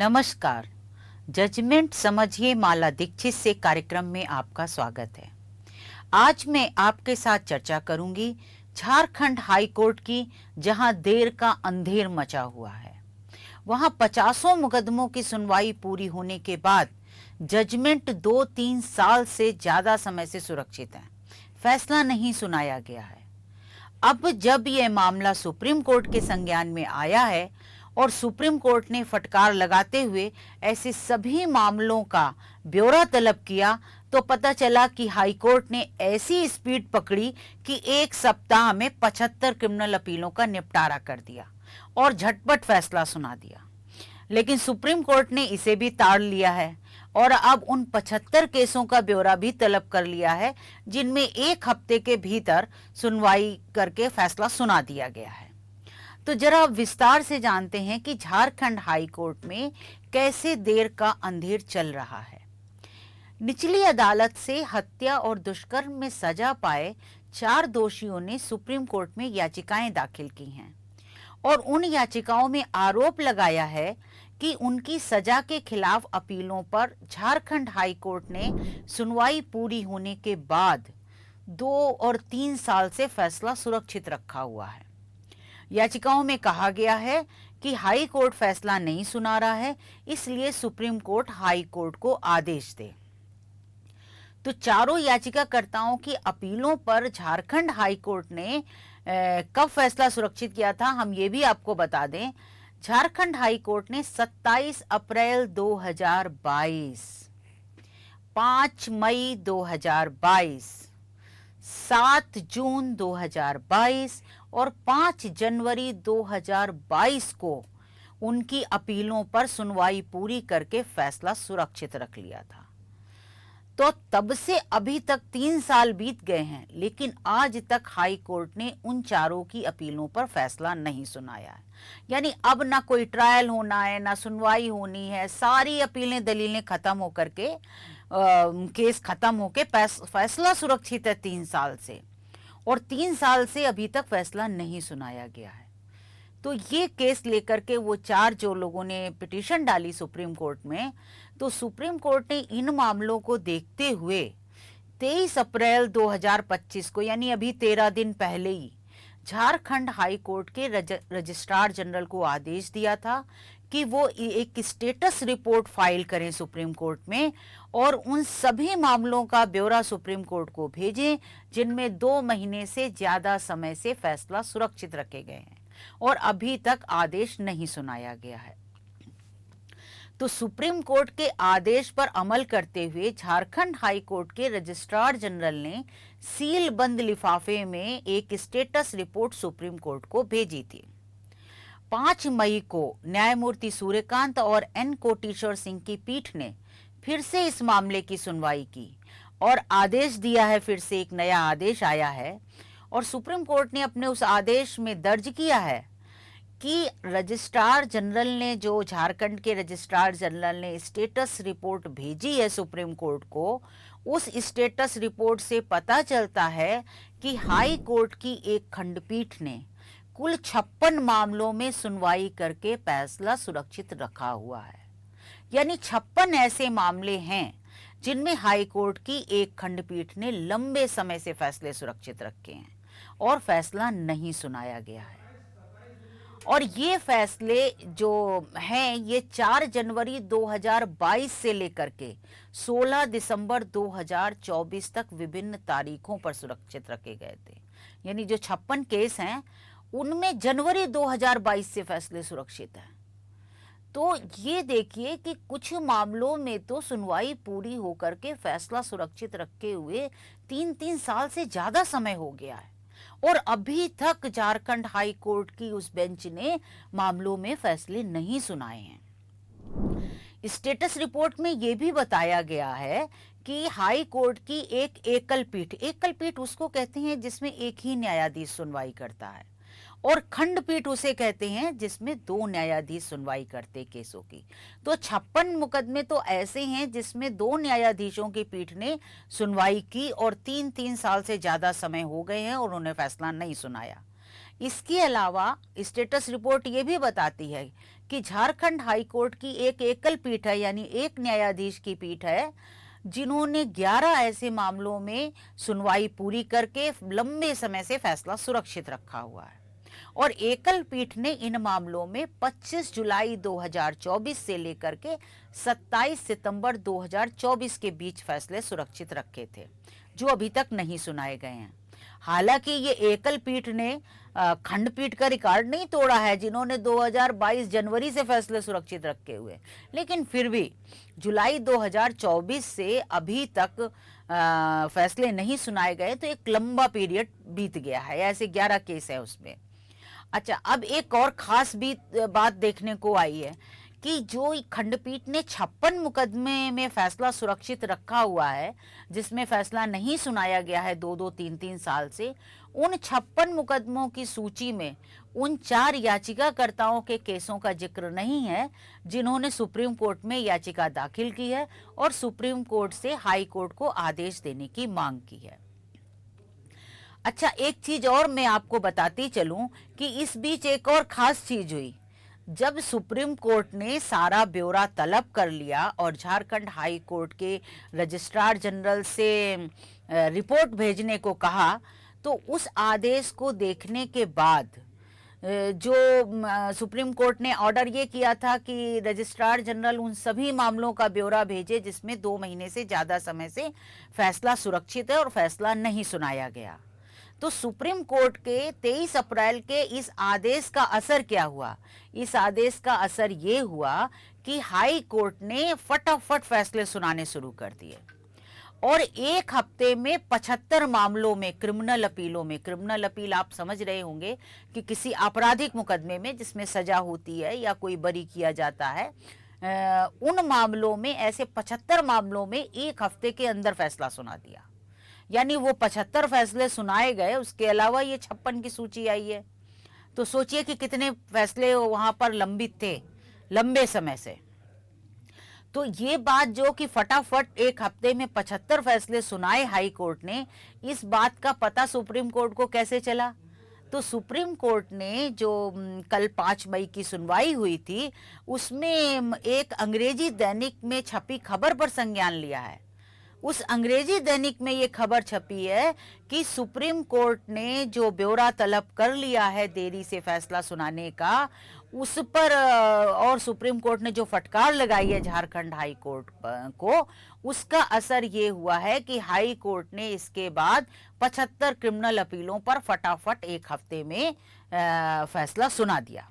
नमस्कार। जजमेंट समझिए माला दीक्षित से कार्यक्रम में आपका स्वागत है। आज मैं आपके साथ चर्चा करूंगी झारखंड हाई कोर्ट की, जहां देर का अंधेर मचा हुआ है। वहां 50 मुकदमों की सुनवाई पूरी होने के बाद जजमेंट 2-3 साल से ज्यादा समय से सुरक्षित है, फैसला नहीं सुनाया गया है। अब जब यह मामला सुप्रीम कोर्ट के संज्ञान में आया है और सुप्रीम कोर्ट ने फटकार लगाते हुए ऐसे सभी मामलों का ब्यौरा तलब किया, तो पता चला कि हाई कोर्ट ने ऐसी स्पीड पकड़ी कि एक सप्ताह में 75 क्रिमिनल अपीलों का निपटारा कर दिया और झटपट फैसला सुना दिया। लेकिन सुप्रीम कोर्ट ने इसे भी ताड़ लिया है और अब उन 75 केसों का ब्यौरा भी तलब कर लिया है, जिनमें एक हफ्ते के भीतर सुनवाई करके फैसला सुना दिया गया है। तो जरा विस्तार से जानते हैं कि झारखंड हाई कोर्ट में कैसे देर का अंधेर चल रहा है। निचली अदालत से हत्या और दुष्कर्म में सजा पाए 4 दोषियों ने सुप्रीम कोर्ट में याचिकाएं दाखिल की हैं और उन याचिकाओं में आरोप लगाया है कि उनकी सजा के खिलाफ अपीलों पर झारखंड हाई कोर्ट ने सुनवाई पूरी होने के बाद 2 और 3 साल से फैसला सुरक्षित रखा हुआ है। याचिकाओं में कहा गया है कि हाई कोर्ट फैसला नहीं सुना रहा है, इसलिए सुप्रीम कोर्ट हाई कोर्ट को आदेश दे। तो चारों याचिकाकर्ताओं की अपीलों पर झारखंड हाई कोर्ट ने कब फैसला सुरक्षित किया था, हम ये भी आपको बता दें। झारखंड हाई कोर्ट ने 27 अप्रैल 2022, 5 मई 2022, 7 जून 2022 और 5 जनवरी 2022 को उनकी अपीलों पर सुनवाई पूरी करके फैसला सुरक्षित रख लिया था। तो तब से अभी तक 3 साल बीत गए हैं, लेकिन आज तक हाई कोर्ट ने उन चारों की अपीलों पर फैसला नहीं सुनाया है। यानी अब ना कोई ट्रायल होना है, ना सुनवाई होनी है, सारी अपीलें दलीलें खत्म होकर के केस खत्म होके फैसला सुरक्षित है 3 साल से, और 3 साल से अभी तक फैसला नहीं सुनाया गया है। तो ये केस लेकर के वो 4 जो लोगों ने पिटीशन डाली सुप्रीम कोर्ट में, तो सुप्रीम कोर्ट ने इन मामलों को देखते हुए 23 अप्रैल 2025 को, यानी अभी 13 दिन पहले ही, झारखंड हाई कोर्ट के रजिस्ट्रार जनरल को आदेश दिया था कि वो एक स्टेटस रिपोर्ट फाइल करें सुप्रीम कोर्ट में और उन सभी मामलों का ब्यौरा सुप्रीम कोर्ट को भेजें जिनमें 2 महीने से ज्यादा समय से फैसला सुरक्षित रखे गए हैं और अभी तक आदेश नहीं सुनाया गया है। तो सुप्रीम कोर्ट के आदेश पर अमल करते हुए झारखंड हाई कोर्ट के रजिस्ट्रार जनरल ने सील बंद लिफाफे में एक स्टेटस रिपोर्ट सुप्रीम कोर्ट को भेजी थी। 5 मई को न्यायमूर्ति सूर्यकांत और एन कोटेश्वर सिंह की पीठ ने फिर से इस मामले की सुनवाई की और आदेश दिया है। फिर से एक नया आदेश आया है और सुप्रीम कोर्ट ने अपने उस आदेश में दर्ज किया है कि रजिस्ट्रार जनरल ने, जो झारखंड के रजिस्ट्रार जनरल ने स्टेटस रिपोर्ट भेजी है सुप्रीम कोर्ट को, उस स्टेटस रिपोर्ट से पता चलता है कि हाई कोर्ट की एक खंडपीठ ने कुल 56 मामलों में सुनवाई करके फैसला सुरक्षित रखा हुआ है। यानी 56 ऐसे मामले हैं जिनमें हाई कोर्ट की एक खंडपीठ ने लंबे समय से फैसले सुरक्षित रखे हैं और फैसला नहीं सुनाया गया है। और ये फैसले जो हैं ये 4 जनवरी 2022 से लेकर के 16 दिसंबर 2024 तक विभिन्न तारीखों पर सुरक्षित रखे गए थे। यानी जो 56 केस हैं उनमें जनवरी 2022 से फैसले सुरक्षित हैं। तो ये देखिए कि कुछ मामलों में तो सुनवाई पूरी होकर के फैसला सुरक्षित रखे हुए 3-3 साल से ज्यादा समय हो गया है और अभी तक झारखंड हाई कोर्ट की उस बेंच ने मामलों में फैसले नहीं सुनाए हैं। स्टेटस रिपोर्ट में यह भी बताया गया है कि हाई कोर्ट की एक एकल पीठ उसको कहते हैं जिसमें एक ही न्यायाधीश सुनवाई करता है, और खंडपीठ उसे कहते हैं जिसमें 2 न्यायाधीश सुनवाई करते केसों की। तो 56 मुकदमे तो ऐसे हैं जिसमें 2 न्यायाधीशों की पीठ ने सुनवाई की और 3-3 साल से ज्यादा समय हो गए हैं और उन्हें फैसला नहीं सुनाया। इसके अलावा स्टेटस रिपोर्ट ये भी बताती है कि झारखंड हाई कोर्ट की एक एकल पीठ है, यानी एक न्यायाधीश की पीठ है, जिन्होंने 11 ऐसे मामलों में सुनवाई पूरी करके लंबे समय से फैसला सुरक्षित रखा हुआ है। और एकल पीठ ने इन मामलों में 25 जुलाई 2024 से लेकर के 27 सितंबर 2024 के बीच फैसले सुरक्षित रखे थे, जो अभी तक नहीं सुनाए गए हैं। हालांकि ये एकल पीठ ने खंडपीठ का रिकॉर्ड नहीं तोड़ा है, जिन्होंने 2022 जनवरी से फैसले सुरक्षित रखे हुए, लेकिन फिर भी जुलाई 2024 से अभी तक फैसले नहीं सुनाए गए, तो एक लंबा पीरियड बीत गया है। ऐसे 11 केस है उसमें। अच्छा, अब एक और खास बात देखने को आई है कि जो खंडपीठ ने 56 मुकदमे में फैसला सुरक्षित रखा हुआ है, जिसमें फैसला नहीं सुनाया गया है 2-2, 3-3 साल से, उन 56 मुकदमों की सूची में उन 4 याचिकाकर्ताओं के केसों का जिक्र नहीं है जिन्होंने सुप्रीम कोर्ट में याचिका दाखिल की है और सुप्रीम कोर्ट से हाई कोर्ट को आदेश देने की मांग की है। अच्छा, एक चीज और मैं आपको बताती चलूं कि इस बीच एक और खास चीज हुई। जब सुप्रीम कोर्ट ने सारा ब्यौरा तलब कर लिया और झारखंड हाई कोर्ट के रजिस्ट्रार जनरल से रिपोर्ट भेजने को कहा, तो उस आदेश को देखने के बाद जो सुप्रीम कोर्ट ने ऑर्डर ये किया था कि रजिस्ट्रार जनरल उन सभी मामलों का ब्यौरा भेजे जिसमें 2 महीने से ज़्यादा समय से फैसला सुरक्षित है और फैसला नहीं सुनाया गया। तो सुप्रीम कोर्ट के 23 अप्रैल के इस आदेश का असर क्या हुआ? इस आदेश का असर ये हुआ कि हाई कोर्ट ने फटाफट फैसले सुनाने शुरू कर दिए और एक हफ्ते में 75 मामलों में, क्रिमिनल अपीलों में, क्रिमिनल अपील आप समझ रहे होंगे कि किसी आपराधिक मुकदमे में जिसमें सजा होती है या कोई बरी किया जाता है, उन मामलों में, ऐसे 75 मामलों में एक हफ्ते के अंदर फैसला सुना दिया। यानी वो 75 फैसले सुनाए गए, उसके अलावा ये 56 की सूची आई है। तो सोचिए कि कितने फैसले वहां पर लंबित थे लंबे समय से। तो ये बात जो कि फटाफट एक हफ्ते में 75 फैसले सुनाए हाई कोर्ट ने, इस बात का पता सुप्रीम कोर्ट को कैसे चला? तो सुप्रीम कोर्ट ने जो कल 5 मई की सुनवाई हुई थी, उसमें एक अंग्रेजी दैनिक में छपी खबर पर संज्ञान लिया है। उस अंग्रेजी दैनिक में ये खबर छपी है कि सुप्रीम कोर्ट ने जो ब्यौरा तलब कर लिया है देरी से फैसला सुनाने का, उस पर और सुप्रीम कोर्ट ने जो फटकार लगाई है झारखंड हाई कोर्ट को, उसका असर ये हुआ है कि हाई कोर्ट ने इसके बाद 75 क्रिमिनल अपीलों पर फटाफट एक हफ्ते में फैसला सुना दिया।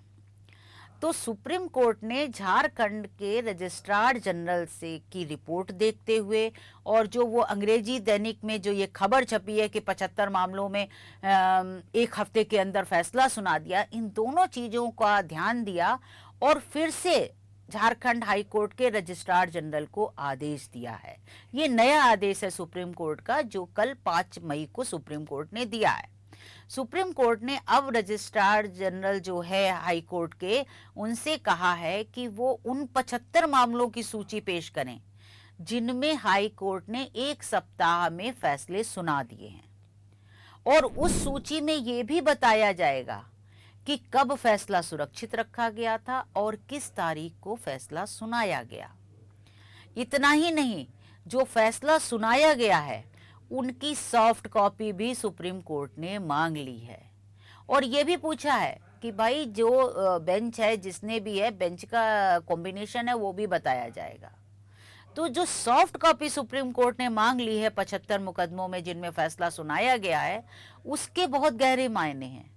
तो सुप्रीम कोर्ट ने झारखंड के रजिस्ट्रार जनरल से की रिपोर्ट देखते हुए और जो वो अंग्रेजी दैनिक में जो ये खबर छपी है कि 75 मामलों में एक हफ्ते के अंदर फैसला सुना दिया, इन दोनों चीज़ों का ध्यान दिया और फिर से झारखंड हाई कोर्ट के रजिस्ट्रार जनरल को आदेश दिया है। ये नया आदेश है सुप्रीम कोर्ट का, जो कल 5 मई को सुप्रीम कोर्ट ने दिया है। सुप्रीम कोर्ट ने अब रजिस्ट्रार जनरल जो है हाई कोर्ट के, उनसे कहा है कि वो उन 75 मामलों की सूची पेश करें जिनमें हाई कोर्ट ने 1 सप्ताह में फैसले सुना दिए हैं, और उस सूची में ये भी बताया जाएगा कि कब फैसला सुरक्षित रखा गया था और किस तारीख को फैसला सुनाया गया। इतना ही नहीं, जो फैसला सुनाया गया है उनकी सॉफ्ट कॉपी भी सुप्रीम कोर्ट ने मांग ली है और ये भी पूछा है कि भाई जो बेंच है, जिसने भी है, बेंच का कॉम्बिनेशन है वो भी बताया जाएगा। तो जो सॉफ्ट कॉपी सुप्रीम कोर्ट ने मांग ली है 75 मुकदमों में जिनमें फैसला सुनाया गया है, उसके बहुत गहरे मायने हैं,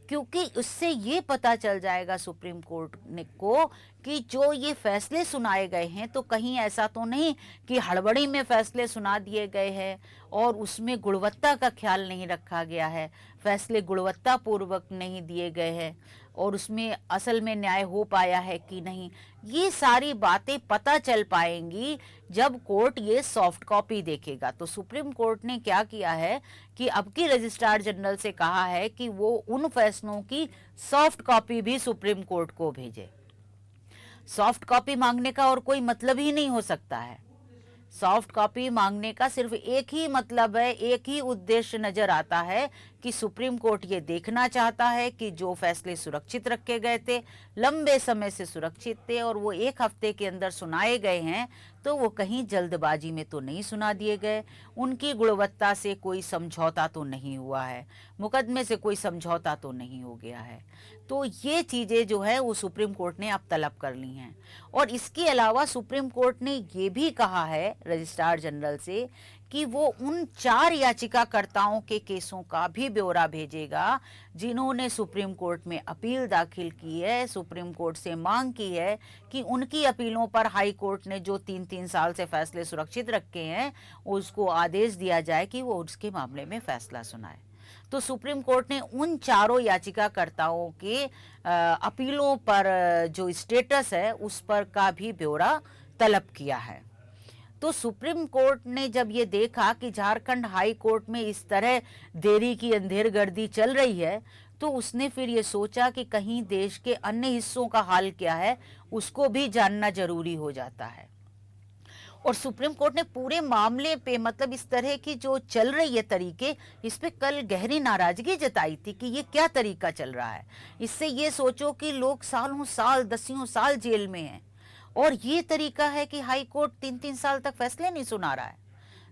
क्योंकि उससे ये पता चल जाएगा सुप्रीम कोर्ट को कि जो ये फैसले सुनाए गए हैं, तो कहीं ऐसा तो नहीं कि हड़बड़ी में फैसले सुना दिए गए हैं और उसमें गुणवत्ता का ख्याल नहीं रखा गया है, फैसले गुणवत्तापूर्वक नहीं दिए गए हैं और उसमें असल में न्याय हो पाया है कि नहीं। ये सारी बातें पता चल पाएंगी जब कोर्ट ये सॉफ्ट कॉपी देखेगा। तो सुप्रीम कोर्ट ने क्या किया है कि अब की रजिस्ट्रार जनरल से कहा है कि वो उन फैसलों की सॉफ्ट कॉपी भी सुप्रीम कोर्ट को भेजे। सॉफ्ट कॉपी मांगने का और कोई मतलब ही नहीं हो सकता है। सॉफ्ट कॉपी मांगने का सिर्फ एक ही मतलब है, एक ही उद्देश्य नजर आता है कि सुप्रीम कोर्ट ये देखना चाहता है कि जो फैसले सुरक्षित रखे गए थे, लंबे समय से सुरक्षित थे और वो 1 हफ्ते के अंदर सुनाए गए हैं, तो वो कहीं जल्दबाजी में तो नहीं सुना दिए गए, उनकी गुणवत्ता से कोई समझौता तो नहीं हुआ है, मुकदमे से कोई समझौता तो नहीं हो गया है। तो ये चीज़ें जो है वो सुप्रीम कोर्ट ने अब तलब कर ली हैं। और इसके अलावा सुप्रीम कोर्ट ने ये भी कहा है रजिस्ट्रार जनरल से कि वो उन 4 याचिकाकर्ताओं के केसों का भी ब्यौरा भेजेगा जिन्होंने सुप्रीम कोर्ट में अपील दाखिल की है, सुप्रीम कोर्ट से मांग की है कि उनकी अपीलों पर हाई कोर्ट ने जो 3-3 साल से फैसले सुरक्षित रखे हैं उसको आदेश दिया जाए कि वो उसके मामले में फैसला सुनाए। तो सुप्रीम कोर्ट ने उन 4 याचिकाकर्ताओं के अपीलों पर जो स्टेटस है उस पर का भी ब्यौरा तलब किया है। तो सुप्रीम कोर्ट ने जब ये देखा कि झारखंड हाई कोर्ट में इस तरह देरी की अंधेरगर्दी चल रही है, तो उसने फिर ये सोचा कि कहीं देश के अन्य हिस्सों का हाल क्या है उसको भी जानना जरूरी हो जाता है। और सुप्रीम कोर्ट ने पूरे मामले पे मतलब इस तरह की जो चल रही है तरीके, इस पे कल गहरी नाराजगी जताई थी कि ये क्या तरीका चल रहा है। इससे ये सोचो कि लोग सालों साल 10 साल जेल में हैं और ये तरीका है कि हाई कोर्ट 3-3 साल तक फैसले नहीं सुना रहा है।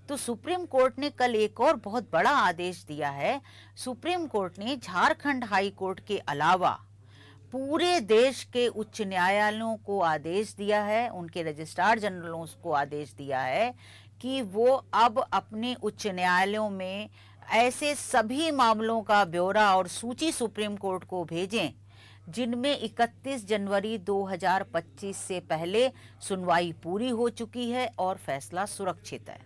तो सुप्रीम कोर्ट ने कल एक और बहुत बड़ा आदेश दिया है। सुप्रीम कोर्ट ने झारखंड हाई कोर्ट के अलावा पूरे देश के उच्च न्यायालयों को आदेश दिया है, उनके रजिस्ट्रार जनरलों को आदेश दिया है कि वो अब अपने उच्च न्यायालयों में ऐसे सभी मामलों का ब्यौरा और सूची सुप्रीम कोर्ट को भेजें जिनमें 31 जनवरी 2025 से पहले सुनवाई पूरी हो चुकी है और फैसला सुरक्षित है।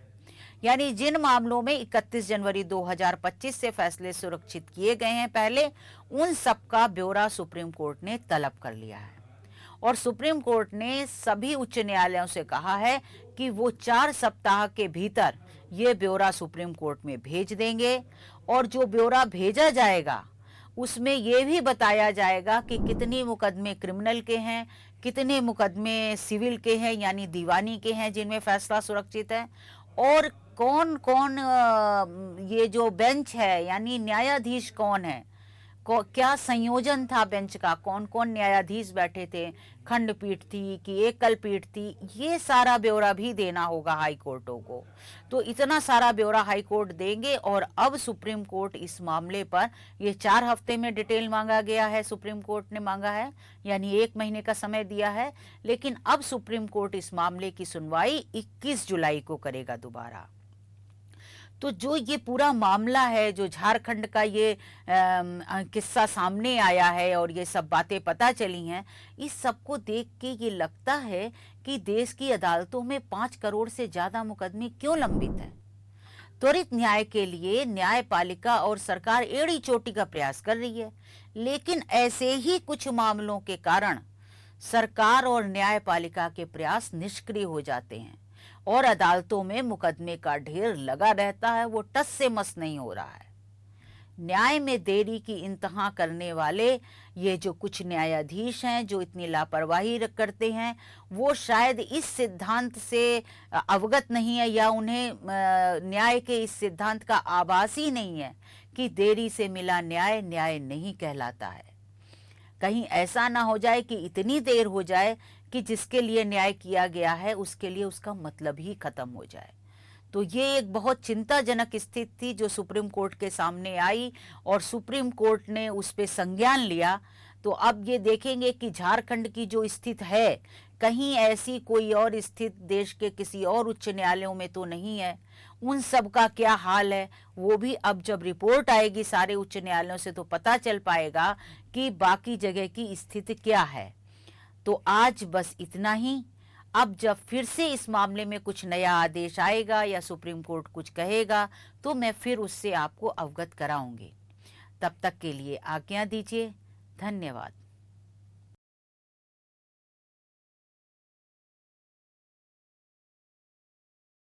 यानी जिन मामलों में 31 जनवरी 2025 से फैसले सुरक्षित किए गए हैं पहले, उन सब का ब्यौरा सुप्रीम कोर्ट ने तलब कर लिया है। और सुप्रीम कोर्ट ने सभी उच्च न्यायालयों से कहा है कि वो 4 सप्ताह के भीतर ये ब्यौरा सुप्रीम कोर्ट में भेज देंगे और जो ब्यौरा भेजा जाएगा उसमें ये भी बताया जाएगा कि कितने मुकदमे क्रिमिनल के हैं, कितने मुकदमे सिविल के हैं यानी दीवानी के हैं जिनमें फैसला सुरक्षित है, और कौन कौन ये जो बेंच है यानी न्यायाधीश कौन है, क्या संयोजन था बेंच का, कौन कौन न्यायाधीश बैठे थे, खंडपीठ थी कि एकल पीठ थी, ये सारा ब्यौरा भी देना होगा हाई कोर्टों को। तो इतना सारा ब्यौरा हाई कोर्ट देंगे और अब सुप्रीम कोर्ट इस मामले पर ये 4 हफ्ते में डिटेल मांगा गया है, सुप्रीम कोर्ट ने मांगा है यानी 1 महीने का समय दिया है, लेकिन अब सुप्रीम कोर्ट इस मामले की सुनवाई 21 जुलाई को करेगा दोबारा। तो जो ये पूरा मामला है, जो झारखंड का ये किस्सा सामने आया है और ये सब बातें पता चली हैं, इस सब को देख के ये लगता है कि देश की अदालतों में 5 करोड़ से ज़्यादा मुकदमे क्यों लंबित हैं। त्वरित न्याय के लिए न्यायपालिका और सरकार एड़ी चोटी का प्रयास कर रही है, लेकिन ऐसे ही कुछ मामलों के कारण सरकार और न्यायपालिका के प्रयास निष्क्रिय हो जाते हैं और अदालतों में मुकदमे का ढेर लगा रहता है, वो टस से मस नहीं हो रहा है। न्याय में देरी की इंतहा करने वाले ये जो कुछ न्यायाधीश हैं जो इतनी लापरवाही करते हैं, वो शायद इस सिद्धांत से अवगत नहीं है या उन्हें न्याय के इस सिद्धांत का आभास ही नहीं है कि देरी से मिला न्याय न्याय नहीं कहलाता है। कहीं ऐसा ना हो जाए कि इतनी देर हो जाए कि जिसके लिए न्याय किया गया है उसके लिए उसका मतलब ही खत्म हो जाए। तो ये एक बहुत चिंताजनक स्थिति थी जो सुप्रीम कोर्ट के सामने आई और सुप्रीम कोर्ट ने उस पर संज्ञान लिया। तो अब ये देखेंगे कि झारखंड की जो स्थिति है, कहीं ऐसी कोई और स्थिति देश के किसी और उच्च न्यायालयों में तो नहीं है, उन सब का क्या हाल है वो भी अब जब रिपोर्ट आएगी सारे उच्च न्यायालयों से तो पता चल पाएगा कि बाकी जगह की स्थिति क्या है। तो आज बस इतना ही। अब जब फिर से इस मामले में कुछ नया आदेश आएगा या सुप्रीम कोर्ट कुछ कहेगा तो मैं फिर उससे आपको अवगत कराऊंगी। तब तक के लिए आज्ञा दीजिए। धन्यवाद।